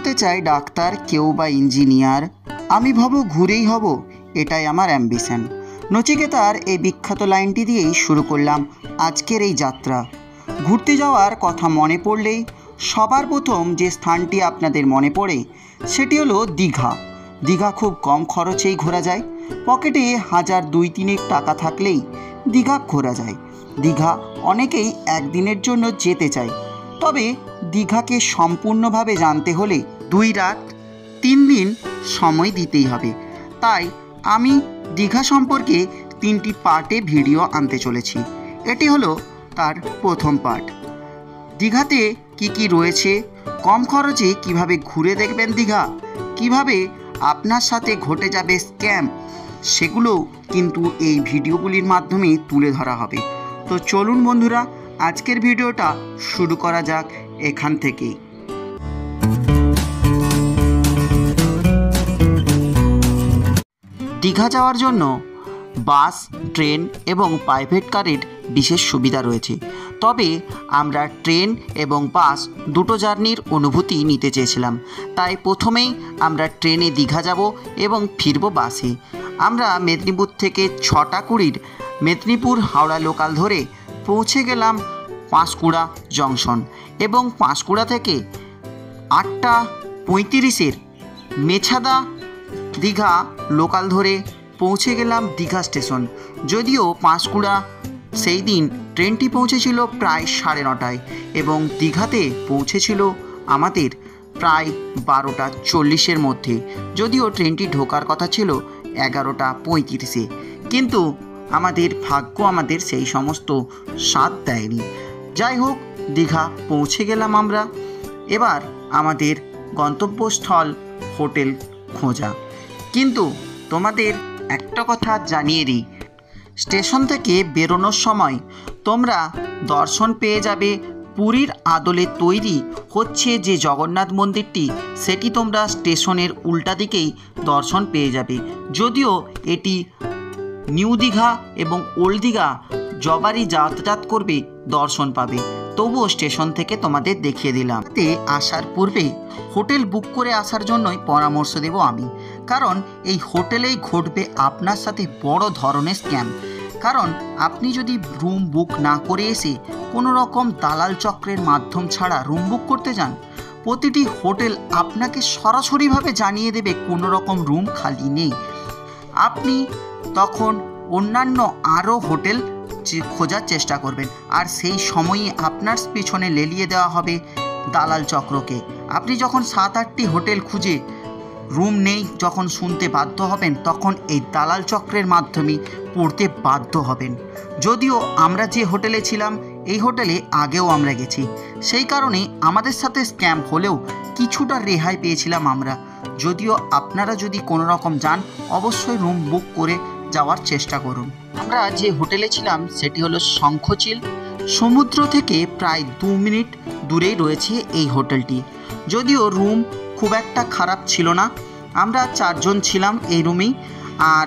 হতে চায় ডাক্তার, কেউ বা ইঞ্জিনিয়ার। আমি ভাবো ঘুরেই হব, এটাই আমার অ্যাম্বিশন। নচিকেতার এই বিখ্যাত লাইনটি দিয়েই শুরু করলাম আজকের এই যাত্রা। ঘুরতে যাওয়ার কথা মনে পড়লেই সবার প্রথম যে স্থানটি আপনাদের মনে পড়ে সেটি হলো দীঘা। দীঘা খুব কম খরচেই ঘোরা যায়। পকেটে 1,000-2,3 টাকা থাকলেই দীঘা ঘোরা যায়। দীঘা অনেকেই একদিনের জন্য যেতে চায়, তবে দীঘাকে সম্পূর্ণভাবে জানতে হলে 2 রাত 3 দিন সময় দিতেই হবে। তাই আমি দীঘা সম্পর্কে 3টি পার্টে ভিডিও আনতে চলেছি। এটি হলো তার প্রথম পার্ট। দীঘাতে কি কি রয়েছে, কম খরচে কিভাবে ঘুরে দেখবেন দীঘা, কিভাবে আপনার সাথে ঘটে যাবে স্ক্যাম, সেগুলো কিন্তু এই ভিডিওগুলির মাধ্যমে তুলে ধরা হবে। তো চলুন বন্ধুরা, আজকের ভিডিওটা শুরু করা যাক এখান থেকেই। দীঘা যাওয়ার জন্য বাস, ট্রেন এবং প্রাইভেট কারের বিশেষ সুবিধা রয়েছে, তবে আমরা ট্রেন এবং বাস দুটো জার্নির অনুভূতি নিতে চেয়েছিলাম। তাই প্রথমেই আমরা ট্রেনে দীঘা যাব এবং ফিরব বাসে। আমরা মেদিনীপুর থেকে 6:20 মেদিনীপুর হাওড়া লোকাল ধরে পৌঁছে গেলাম পাঁশকুড়া জংশন এবং পাঁশকুড়া থেকে 8:35 মেছাদা দীঘা লোকাল ধরে পৌঁছে গেলাম দীঘা স্টেশন। যদিও পাঁশকুড়া সেই দিন ট্রেনটি পৌঁছেছিল প্রায় 9:30 এবং দীঘাতে পৌঁছেছিল আমাদের প্রায় 12:40 মধ্যে। যদিও ট্রেনটি ঢোকার কথা ছিল 11:35, কিন্তু আমাদের ভাগ্য আমাদের সেই সমস্ত সাথ দেয়নি। যাই হোক, দীঘা পৌঁছে গেলাম আমরা। এবার আমাদের গন্তব্যস্থল হোটেল খোঁজা। কিন্তু তোমাদের একটা কথা জানিয়ে দিই, স্টেশন থেকে বেরোনোর সময় তোমরা দর্শন পেয়ে যাবে পুরীর আদলে তৈরি হচ্ছে যে জগন্নাথ মন্দিরটি, সেটি তোমরা স্টেশনের উল্টা দিকেই দর্শন পেয়ে যাবে। যদিও এটি নিউ দীঘা এবং ওল্ড দীঘা যবারই যাতায়াত করবে দর্শন পাবে, তবুও স্টেশন থেকে তোমাদের দেখিয়ে দিলাম। তে আসার পূর্বে হোটেল বুক করে আসার জন্যই পরামর্শ দেব আমি, কারণ এই হোটেলেই ঘটবে আপনার সাথে বড় ধরনের স্ক্যাম। কারণ আপনি যদি রুম বুক না করে এসে কোনো রকম দালাল চক্রের মাধ্যম ছাড়া রুম বুক করতে যান, প্রতিটি হোটেল আপনাকে সরাসরিভাবে জানিয়ে দেবে কোনো রকম রুম খালি নেই। আপনি তখন অন্যান্য আরও হোটেল খোঁজার চেষ্টা করবেন, আর সেই সময়ই আপনার পিছনে লেলিয়ে দেওয়া হবে দালাল চক্রকে। আপনি যখন 7-8টি হোটেল খুঁজে রুম নেই যখন শুনতে বাধ্য হবেন, তখন এই দালাল চক্রের মাধ্যমে পড়তে বাধ্য হবেন। যদিও আমরা যে হোটেলে ছিলাম এই হোটেলে আগেও আমরা গেছি, সেই কারণে আমাদের সাথে স্ক্যাম হলেও কিছুটা রেহাই পেয়েছিলাম আমরা। যদিও আপনারা যদি কোনো রকম যান, অবশ্যই রুম বুক করে যাওয়ার চেষ্টা করুন। আমরা যে হোটেলে ছিলাম সেটি হলো শঙ্খচিল। সমুদ্র থেকে প্রায় 2 মিনিট দূরেই রয়েছে এই হোটেলটি। যদিও রুম খুব একটা খারাপ ছিল না, আমরা 4 জন ছিলাম এই রুমেই, আর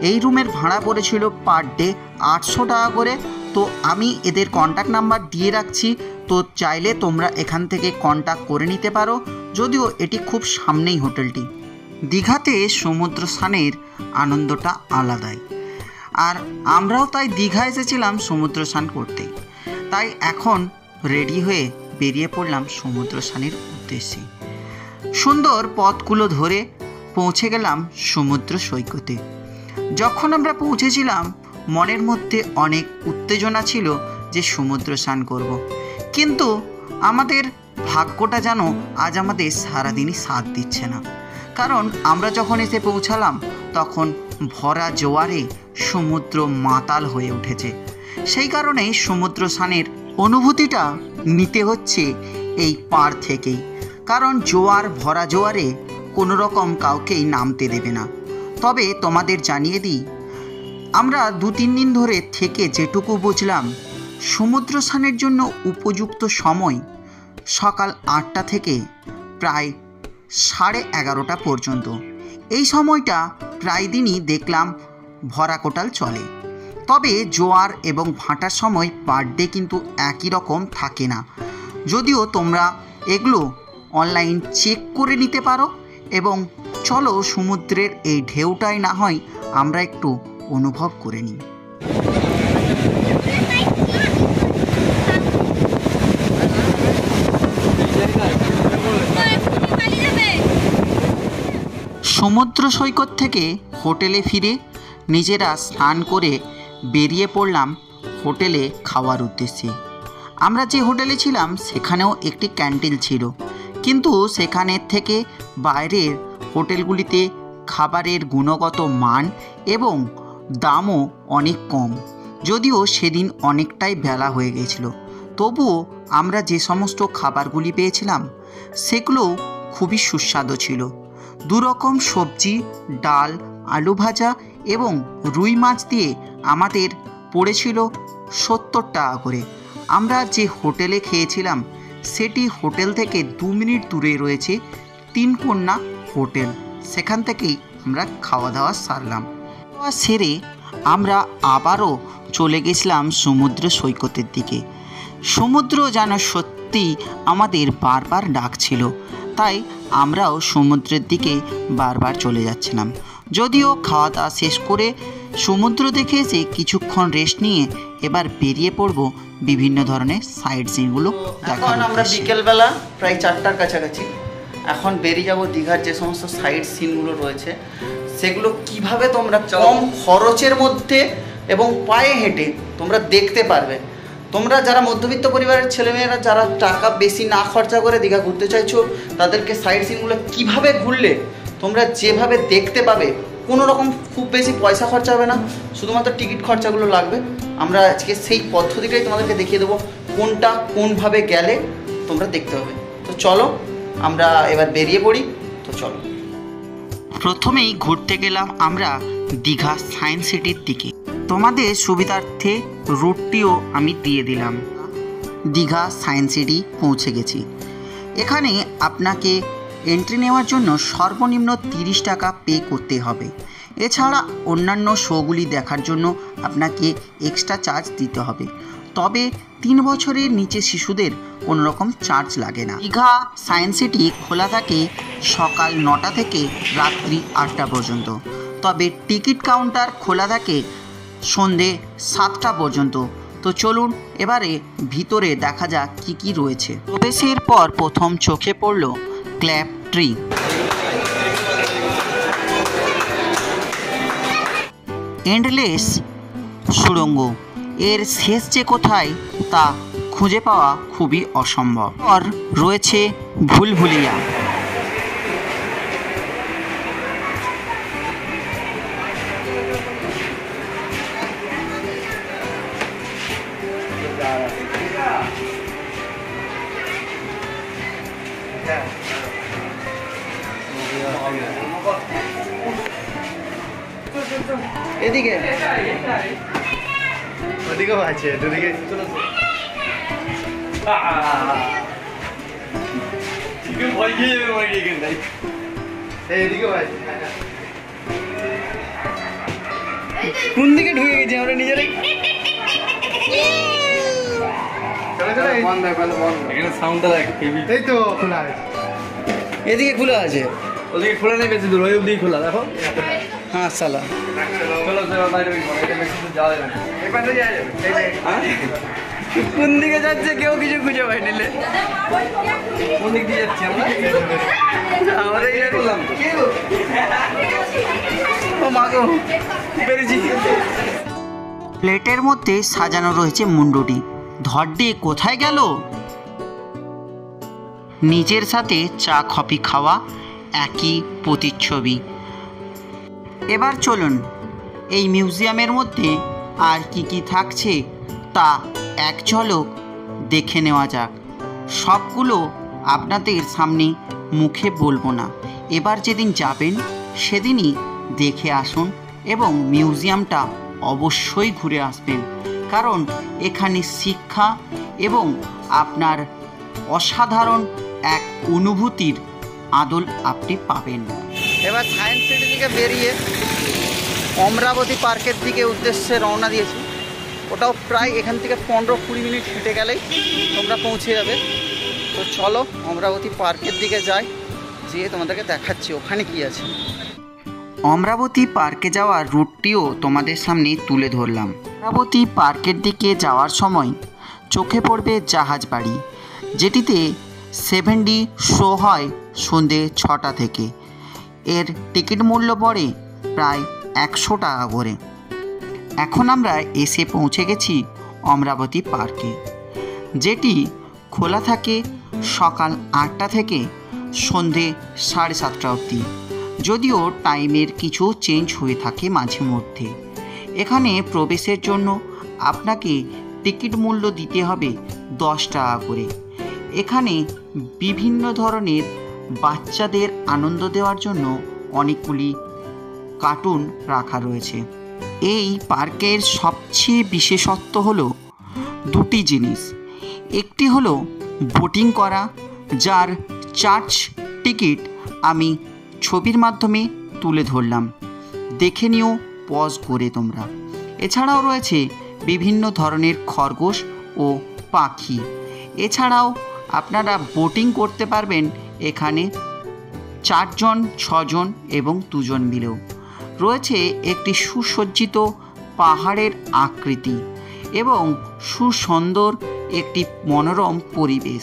এই রুমের ভাড়া পড়েছিল পার ডে 800 টাকা করে। তো আমি এদের কন্ট্যাক্ট নাম্বার দিয়ে রাখছি, তো চাইলে তোমরা এখান থেকে কন্ট্যাক্ট করে নিতে পারো। যদিও এটি খুব সামনেই হোটেলটি। দীঘাতে সমুদ্র স্নানের আনন্দটা আলাদাই, আর আমরাও তাই দীঘা এসেছিলাম সমুদ্র স্নান করতে। তাই এখন রেডি হয়ে বেরিয়ে পড়লাম সমুদ্র স্নানের উদ্দেশ্যে। সুন্দর পথগুলো ধরে পৌঁছে গেলাম সমুদ্র সৈকতে। যখন আমরা পৌঁছেছিলাম মনের মধ্যে অনেক উত্তেজনা ছিল যে সমুদ্র স্নান করব, কিন্তু আমাদের ভাগ্যটা যেন আজ আমাদের সারাদিনই সাথ দিচ্ছে না। কারণ আমরা যখন এসে পৌঁছালাম তখন ভরা জোয়ারে সমুদ্র মাতাল হয়ে উঠেছে। সেই কারণে সমুদ্র স্নানের অনুভূতিটা নিতে হচ্ছে এই পাড় থেকেই, কারণ জোয়ার ভরা জোয়ারে কোনো রকম কাউকেই নামতে দেবে না। তবে তোমাদের জানিয়ে দিই, আমরা 2-3 দিন ধরে থেকে যেটুকু বুঝলাম, সমুদ্র স্নানের জন্য উপযুক্ত সময় সকাল 8টা থেকে প্রায় 11:30 পর্যন্ত। এই সময়টা প্রায় দিনই দেখলাম ভরা কোটাল চলে। তবে জোয়ার এবং ভাটার সময় পার ডে কিন্তু একই রকম থাকে না। যদিও তোমরা এগুলো অনলাইন চেক করে নিতে পারো। এবং চলো সমুদ্রের এই ঢেউটাই না হয় আমরা একটু অনুভব করে নিই। সমুদ্র সৈকত থেকে হোটেলে ফিরে নিজেরা স্নান করে বেরিয়ে পড়লাম হোটেলে খাওয়ার উদ্দেশ্যে। আমরা যে হোটেলে ছিলাম সেখানেও একটি ক্যান্টিন ছিল, কিন্তু সেখানের থেকে বাইরের হোটেলগুলিতে খাবারের গুণগত মান এবং দামও অনেক কম। যদিও সেদিন অনেকটাই বেলা হয়ে গেছিল, তবুও আমরা যে সমস্ত খাবারগুলি পেয়েছিলাম সেগুলো খুবই সুস্বাদু ছিল। দুরকম সবজি, ডাল, আলু ভাজা এবং রুই মাছ দিয়ে আমাদের পড়েছিল 70 টাকা করে। আমরা যে হোটেলে খেয়েছিলাম সেটি হোটেল থেকে 2 মিনিট দূরে রয়েছে তিনকন্যা হোটেল। সেখান থেকেই আমরা খাওয়া দাওয়া সারলাম। খাওয়া সেরে আমরা আবারও চলে গেছিলাম সমুদ্র সৈকতের দিকে। সমুদ্র যেন সত্যি আমাদের বারবার ডাকছিল, তাই আমরাও সমুদ্রের দিকে বারবার চলে যাচ্ছিলাম। যদিও খাওয়া দাওয়া শেষ করে সমুদ্র দেখে এসে কিছুক্ষণ রেস্ট নিয়ে এবার বেরিয়ে পড়ব বিভিন্ন ধরনের সাইট সিনগুলো দেখার। আমরা বিকেলবেলা প্রায় 4টার কাছাকাছি এখন বেরিয়ে যাব দীঘার যে সমস্ত সাইট সিনগুলো রয়েছে সেগুলো কিভাবে তোমরা কম খরচের মধ্যে এবং পায়ে হেঁটে তোমরা দেখতে পারবে। তোমরা যারা মধ্যবিত্ত পরিবারের ছেলেমেয়েরা যারা টাকা বেশি না খরচা করে দীঘা ঘুরতে চাইছো, তাদেরকে সাইট সিনগুলো কীভাবে ঘুরলে তোমরা যেভাবে দেখতে পাবে, কোনো রকম খুব বেশি পয়সা খরচা হবে না, শুধুমাত্র টিকিট খরচাগুলো লাগবে। আমরা আজকে সেই পদ্ধতিটাই তোমাদেরকে দেখিয়ে দেবো, কোনটা কোনভাবে গেলে তোমরা দেখতে হবে। তো চলো আমরা এবার বেরিয়ে পড়ি। তো চলো, প্রথমেই ঘুরতে গেলাম আমরা দীঘা সায়েন্স সিটির দিকে। তোমাদের সুবিধার্থে রুটটিও আমি দিয়ে দিলাম। দীঘা সায়েন্স সিটি পৌঁছে গেছি। এখানে আপনাকে এন্ট্রি নেওয়ার জন্য সর্বনিম্ন 30 টাকা পে করতে হবে। এছাড়া অন্যান্য শোগুলি দেখার জন্য আপনাকে এক্সট্রা চার্জ দিতে হবে। তবে 3 বছরের নিচে শিশুদের কোনো রকম চার্জ লাগে না। দীঘা সায়েন্স সিটি খোলা থাকে সকাল 9টা থেকে রাত্রি 8টা পর্যন্ত। তবে টিকিট কাউন্টার খোলা থাকে সন্ধে 7টা পর্যন্ত। তো চলুন এবারে ভিতরে দেখা যাক কী কী রয়েছে। প্রবেশের পর প্রথম চোখে পড়ল ক্ল্যাপ ট্রি। এন্ডলেস সুড়ঙ্গ, এর শেষ যে কোথায় তা খুঁজে পাওয়া খুবই অসম্ভব। আর রয়েছে ভুলভুলিয়া। এদিকে ওদিকেও আছে, দুদিকে কোন দিকে ঢুকে গেছি আমরা নিজেরাই। এদিকে খোলা আছে, ওদিকে খোলা নেই, বেশি দূর ওই অবধি খোলা। দেখো হ্যাঁ সালা, কোন দিকে যাচ্ছে কেউ কিছু খুঁজে পাই নিলে। কোন দিক দিয়ে যাচ্ছি আমরা বললাম ও মাগো পেরেছি। প্লেটের মধ্যে সাজানো রয়েছে মুন্ডুটি। ধরডি কোথায় গেল? নিজের সাথে চা কফি খাওয়া একই প্রতিচ্ছবি। এবার চলুন এই মিউজিয়ামের মধ্যে আর কি কি থাকছে তা এক ঝলক দেখে নেওয়া যাক। সবগুলো আপনাদের সামনে মুখে বলবো না, এবার যেদিন যাবেন সেদিনই দেখে আসুন এবং মিউজিয়ামটা অবশ্যই ঘুরে আসবেন, কারণ এখানে শিক্ষা এবং আপনার অসাধারণ এক অনুভূতির আদল আপনি পাবেন। এবার সায়েন্স সিটি থেকে বেরিয়ে অমরাবতী পার্কের দিকে উদ্দেশ্যে রওনা দিয়েছি। ওটাও প্রায় এখান থেকে 15-20 মিনিট হেঁটে গেলেই তোমরা পৌঁছে যাবে। তো চলো অমরাবতী পার্কের দিকে যাই, যেয়ে তোমাদেরকে দেখাচ্ছি ওখানে কি আছে। অমরাবতী পার্কে যাওয়ার রুটটিও তোমাদের সামনে তুলে ধরলাম। অমরাবতী পার্কের দিকে যাওয়ার সময় চোখে পড়বে জাহাজ বাড়ি, যেটিতে 7D শো হয় সন্ধে 6টা থেকে। এর টিকিট মূল্য পড়ে প্রায় 100 টাকা করে। এখন আমরা এসে পৌঁছে গেছি অমরাবতী পার্কে, যেটি খোলা থাকে সকাল 8টা থেকে সন্ধে 7:30 অবধি, যদিও টাইমের কিছু চেঞ্জ হয়ে থাকে মাঝে মধ্যে। এখানে প্রবেশের জন্য আপনাকে টিকিট মূল্য দিতে হবে 10 টাকা করে। এখানে বিভিন্ন ধরনের বাচ্চাদের আনন্দ দেওয়ার জন্য অনেকগুলি কার্টুন রাখা রয়েছে। এই পার্কের সবচেয়ে বিশেষত্ব হলো দুটি জিনিস। একটি হলো বোটিং করা, যার চার্জ টিকিট আমি ছবির মাধ্যমে তুলে ধরলাম, দেখে নিও পজ করে তোমরা। এছাড়াও রয়েছে বিভিন্ন ধরনের খরগোশ ও পাখি। এছাড়াও আপনারা বোটিং করতে পারবেন এখানে 4 জন, 6 জন এবং 2 জন মিলেও। রয়েছে একটি সুসজ্জিত পাহাড়ের আকৃতি এবং সুন্দর একটি মনোরম পরিবেশ।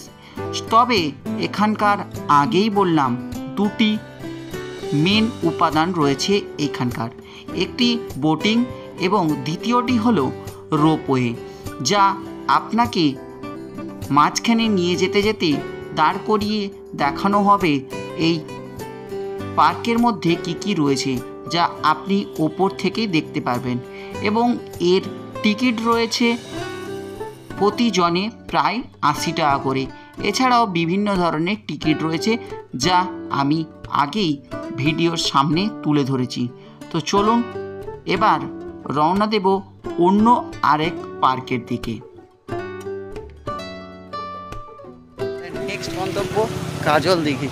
তবে এখানকার আগেই বললাম দুটি মেন উপাদান রয়েছে এখানকার, একটি বোটিং এবং দ্বিতীয়টি হলো রোপওয়ে, যা আপনাকে মাঝখানে নিয়ে যেতে যেতে দাঁড় করিয়ে দেখানো হবে এই পার্কের মধ্যে কি কি রয়েছে, যা আপনি ওপর থেকেই দেখতে পারবেন। এবং এর টিকিট রয়েছে প্রতিজনে প্রায় 80 টাকা করে। এছাড়াও বিভিন্ন ধরনের টিকিট রয়েছে, যা আমি আগেই ভিডিওর সামনে তুলে ধরেছি। তো চলুন এবার রওনা দেব অন্য আরেক পার্কের দিকে। নেক্সট গন্তব্য কাজল দিঘি।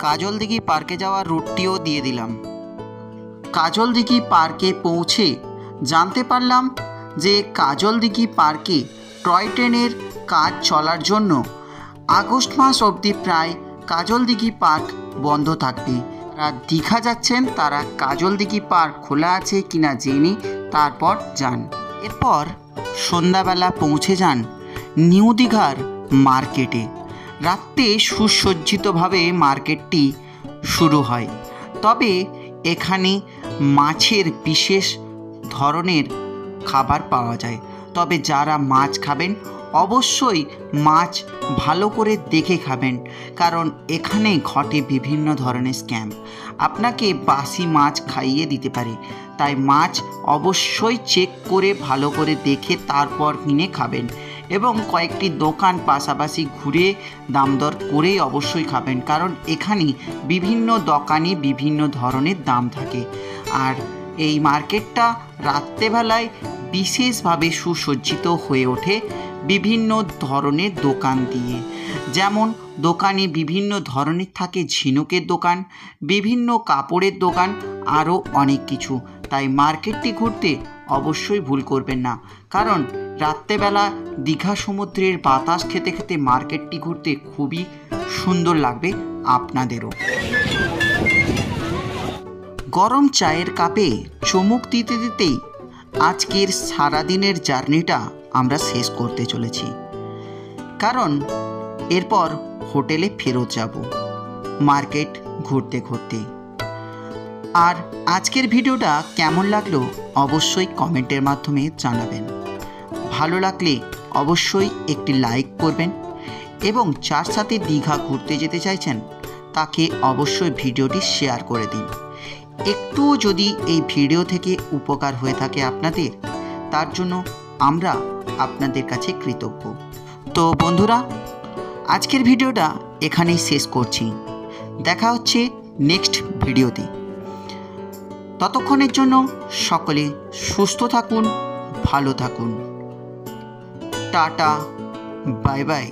কাজল দিঘি পার্কে যাওয়ার রুটটিও দিয়ে দিলাম। কাজল দিঘি পার্কে পৌঁছে জানতে পারলাম যে কাজল দিঘি পার্কে টয় ট্রেনের কাজ চলার জন্য আগস্ট মাস অবধি প্রায় কাজল দিঘি পার্ক বন্ধ থাকবে। যারা দীঘা যাচ্ছেন তারা কাজল দিঘি পার্ক খোলা আছে কিনা জেনে তারপর যান। এরপর সন্ধ্যাবেলা পৌঁছে যান নিউ দীঘার মার্কেটে। রাত্রে সুসজ্জিতভাবে মার্কেটটি শুরু হয়। তবে এখানে মাছের বিশেষ ধরনের খাবার পাওয়া যায়। তবে যারা মাছ খাবেন অবশ্যই মাছ ভালো করে দেখে খাবেন, কারণ এখানে ঘটে বিভিন্ন ধরনের স্ক্যাম। আপনাকে বাসি মাছ খাইয়ে দিতে পারে, তাই মাছ অবশ্যই চেক করে ভালো করে দেখে তারপর কিনে খাবেন। এবং কয়েকটি দোকান পাশাপাশি ঘুরে দামদর করেই অবশ্যই খাবেন, কারণ এখানে বিভিন্ন দোকানে বিভিন্ন ধরনের দাম থাকে। আর এই মার্কেটটা রাত্রেবেলায় বিশেষভাবে সুসজ্জিত হয়ে ওঠে বিভিন্ন ধরনের দোকান দিয়ে। যেমন দোকানে বিভিন্ন ধরনের থাকে ঝিনুকের দোকান, বিভিন্ন কাপড়ের দোকান, আরও অনেক কিছু। তাই মার্কেটটি ঘুরতে অবশ্যই ভুল করবেন না, কারণ রাত্রেবেলা দীঘা সমুদ্রের বাতাস খেতে খেতে মার্কেটটি ঘুরতে খুবই সুন্দর লাগবে আপনাদেরও। গরম চায়ের কাপে চুমুক দিতে দিতেই আজকের সারাদিনের জার্নিটা আমরা শেষ করতে চলেছি, কারণ এরপর হোটেলে ফেরত যাব মার্কেট ঘুরতে ঘুরতে। আর আজকের ভিডিওটা কেমন লাগলো অবশ্যই কমেন্টের মাধ্যমে জানাবেন। ভালো লাগলে অবশ্যই একটি লাইক করবেন এবং যার সাথে দীঘা ঘুরতে যেতে চাইছেন তাকে অবশ্যই ভিডিওটি শেয়ার করে দিন। একটুও যদি এই ভিডিও থেকে উপকার হয়ে থাকে আপনাদের, তার জন্য আমরা আপনাদের কাছে কৃতজ্ঞ। তো বন্ধুরা, আজকের ভিডিওটা এখানেই শেষ করছি। দেখা হচ্ছে নেক্সট ভিডিওতে। ততক্ষণের জন্য সকলে সুস্থ থাকুন, ভালো থাকুন। Tata, bye bye.